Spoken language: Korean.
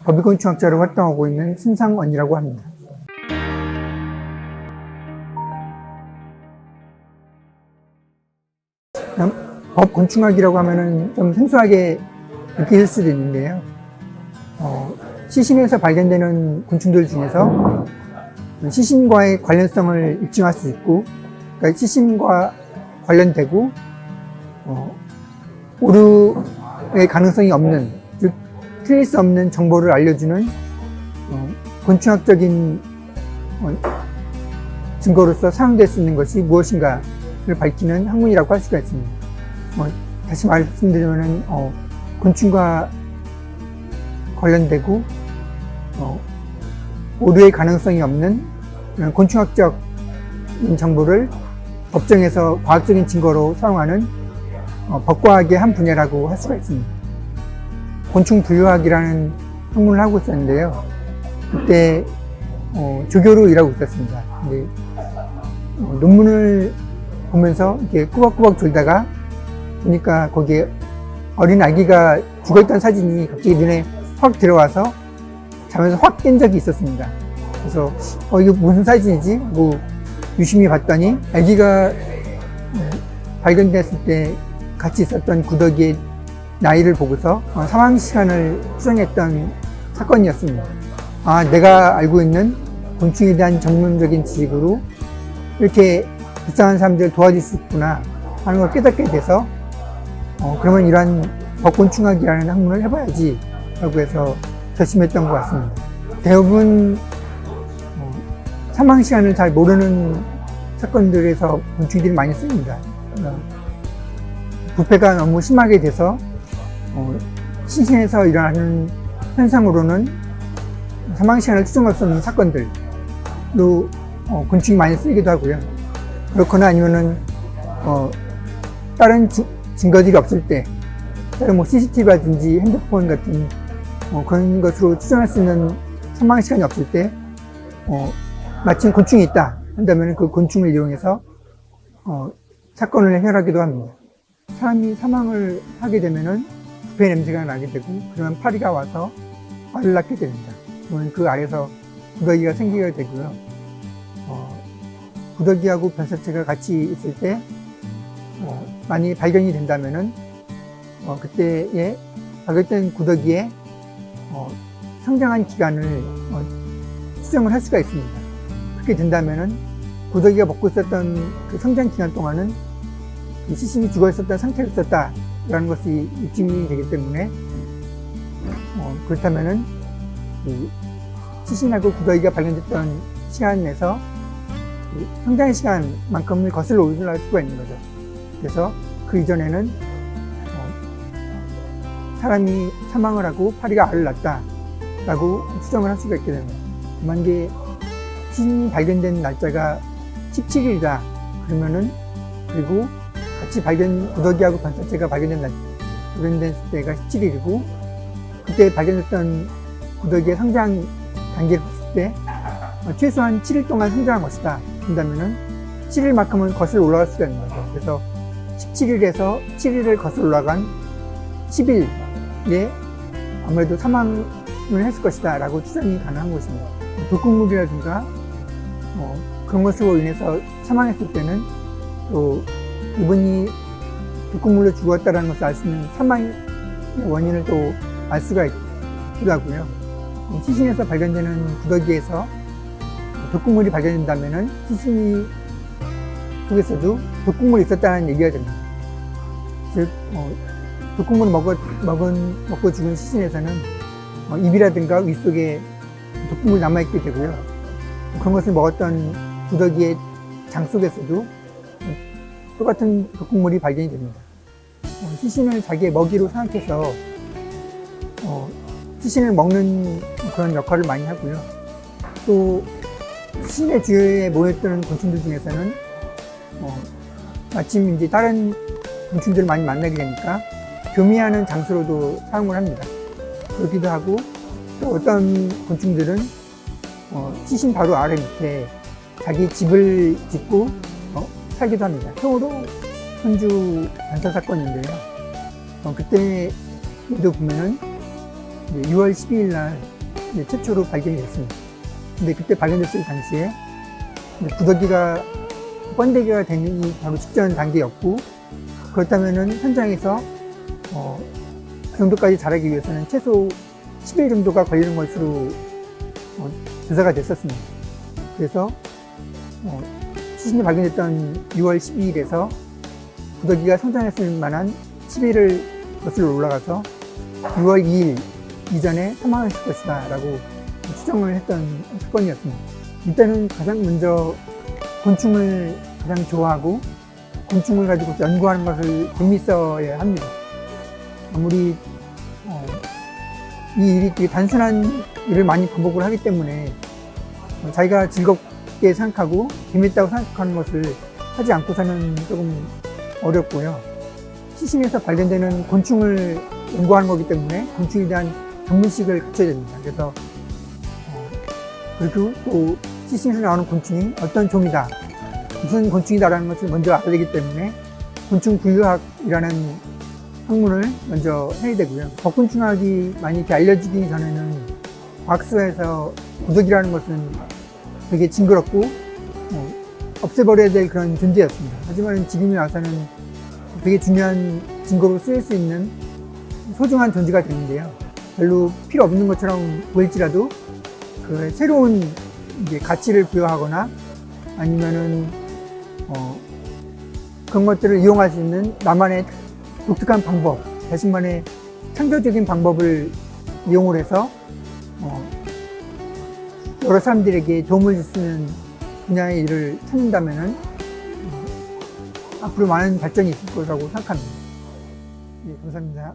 법의곤충학자로 활동하고 있는 신상원이라고 합니다. 법곤충학이라고 하면은 좀 생소하게 느낄 수도 있는데요. 시신에서 발견되는 곤충들 중에서 시신과의 관련성을 입증할 수 있고, 그러니까 시신과 관련되고 오류의 가능성이 없는, 즉 틀릴 수 없는 정보를 알려주는 곤충학적인 증거로서 사용될 수 있는 것이 무엇인가를 밝히는 학문이라고 할 수가 있습니다. 다시 말씀드리면 곤충과 관련되고 오류의 가능성이 없는 곤충학적인 정보를 법정에서 과학적인 증거로 사용하는 법과학의 한 분야라고 할 수가 있습니다. 곤충 분류학이라는 학문을 하고 있었는데요. 그때 조교로 일하고 있었습니다. 근데 논문을 보면서 이렇게 꾸벅꾸벅 졸다가 보니까 거기에 어린 아기가 죽어있던 사진이 갑자기 눈에 확 들어와서 자면서 확 깬 적이 있었습니다. 그래서 이거 무슨 사진이지? 하고 유심히 봤더니 아기가 발견됐을 때 같이 있었던 구더기의 나이를 보고서 사망 시간을 추정했던 사건이었습니다. 내가 알고 있는 곤충에 대한 전문적인 지식으로 이렇게 불쌍한 사람들을 도와줄 수 있구나 하는 걸 깨닫게 돼서 그러면 이러한 법곤충학이라는 학문을 해봐야지 라고 해서 결심했던 것 같습니다. 대부분 사망 시간을 잘 모르는 사건들에서 곤충들이 많이 쓰입니다. 부패가 너무 심하게 돼서 시신에서 일어나는 현상으로는 사망 시간을 추정할 수 없는 사건들로 곤충이 많이 쓰이기도 하고요. 그렇거나 아니면은 다른 증거들이 없을 때, 다른 CCTV라든지 핸드폰 같은 그런 것으로 추정할 수 있는 사망 시간이 없을 때 마침 곤충이 있다 한다면 그 곤충을 이용해서 사건을 해결하기도 합니다. 사람이 사망을 하게 되면은 부패 냄새가 나게 되고, 그러면 파리가 와서 알을 낳게 됩니다. 그러면 그 알에서 구더기가 생기게 되고요. 구더기하고 변사체가 같이 있을 때 많이 발견이 된다면은 그때에 발견된 구더기의 성장한 기간을 추정을 할 수가 있습니다. 그렇게 된다면은 구더기가 먹고 있었던 그 성장 기간 동안은 이 시신이 죽어 있었던 상태로 있었다라는 것이 입증이 되기 때문에 그렇다면은 이 시신하고 구더기가 발견됐던 시간에서 성장 시간만큼을 거슬러 올라갈 수가 있는 거죠. 그래서 그 이전에는 사람이 사망을 하고 파리가 알을 낳았다라고 추정을 할 수가 있게 됩니다. 만약에 시신이 발견된 날짜가 17일이다 그러면은, 그리고 같이 구더기하고 변사체가 발견된 때가 17일이고, 그때 발견됐던 구더기의 성장 단계를 봤을 때 최소한 7일 동안 성장한 것이다 한다면은 7일만큼은 거슬러 올라갈 수가 있는 거죠. 그래서 17일에서 7일을 거슬러 올라간 10일에 아무래도 사망을 했을 것이다 라고 추정이 가능한 것입니다. 독극물이라든가 그런 것으로 인해서 사망했을 때는 또 이분이 독극물로 죽었다는 것을 알 수 있는 사망의 원인을 또 알 수가 있기도 하고요. 시신에서 발견되는 구더기에서 독극물이 발견된다면은 시신 속에서도 독극물이 있었다는 얘기가 됩니다. 즉 독극물을 먹고 죽은 시신에서는 입이라든가 위 속에 독극물이 남아있게 되고요. 그런 것을 먹었던 구더기의 장 속에서도 똑같은 독극물이 발견이 됩니다. 시신을 자기의 먹이로 생각해서 시신을 먹는 그런 역할을 많이 하고요. 또 시신의 주위에 모였던 곤충들 중에서는 마침 이제 다른 곤충들을 많이 만나게 되니까 교미하는 장소로도 사용을 합니다. 그렇기도 하고, 또 어떤 곤충들은 시신 바로 아래 밑에 자기 집을 짓고 살기도 합니다. 통으로 손주 변사 사건인데요. 그때도 보면은 6월 12일 날 이제 최초로 발견이 됐습니다. 근데 그때 발견됐을 당시에 구더기가 번데기가 되기 바로 직전 단계였고, 그렇다면은 현장에서 그 정도까지 자라기 위해서는 최소 10일 정도가 걸리는 것으로 조사가 됐었습니다. 그래서 시신이 발견됐던 6월 12일에서 구더기가 성장했을 만한 10일을 거슬러 올라가서 6월 2일 이전에 사망했을 것이다 라고 추정을 했던 사건이었습니다. 일단은 가장 먼저 곤충을 가장 좋아하고 곤충을 가지고 연구하는 것을 재밌어야 합니다. 아무리 이 일이 되게 단순한 일을 많이 반복을 하기 때문에 자기가 즐겁게 생각하고 재밌다고 생각하는 것을 하지 않고서는 조금 어렵고요. 시신에서 발견되는 곤충을 연구하는 거기 때문에 곤충에 대한 전문식을 갖춰야 됩니다. 그래서 그리고 또 시신에서 나오는 곤충이 어떤 종이다, 무슨 곤충이다라는 것을 먼저 알아야 되기 때문에 곤충 분류학이라는 학문을 먼저 해야 되고요. 벽곤충학이 많이 이렇게 알려지기 전에는 과학수에서 구더기라는 것은 되게 징그럽고 없애버려야 될 그런 존재였습니다. 하지만 지금에 와서는 되게 중요한 증거로 쓰일 수 있는 소중한 존재가 되는데요. 별로 필요 없는 것처럼 보일지라도 그 새로운 이제 가치를 부여하거나 아니면은 그런 것들을 이용할 수 있는 나만의 독특한 방법, 자신만의 창조적인 방법을 이용을 해서 여러 사람들에게 도움을 줄 수 있는 분야의 일을 찾는다면은 앞으로 많은 발전이 있을 거라고 생각합니다. 예, 감사합니다.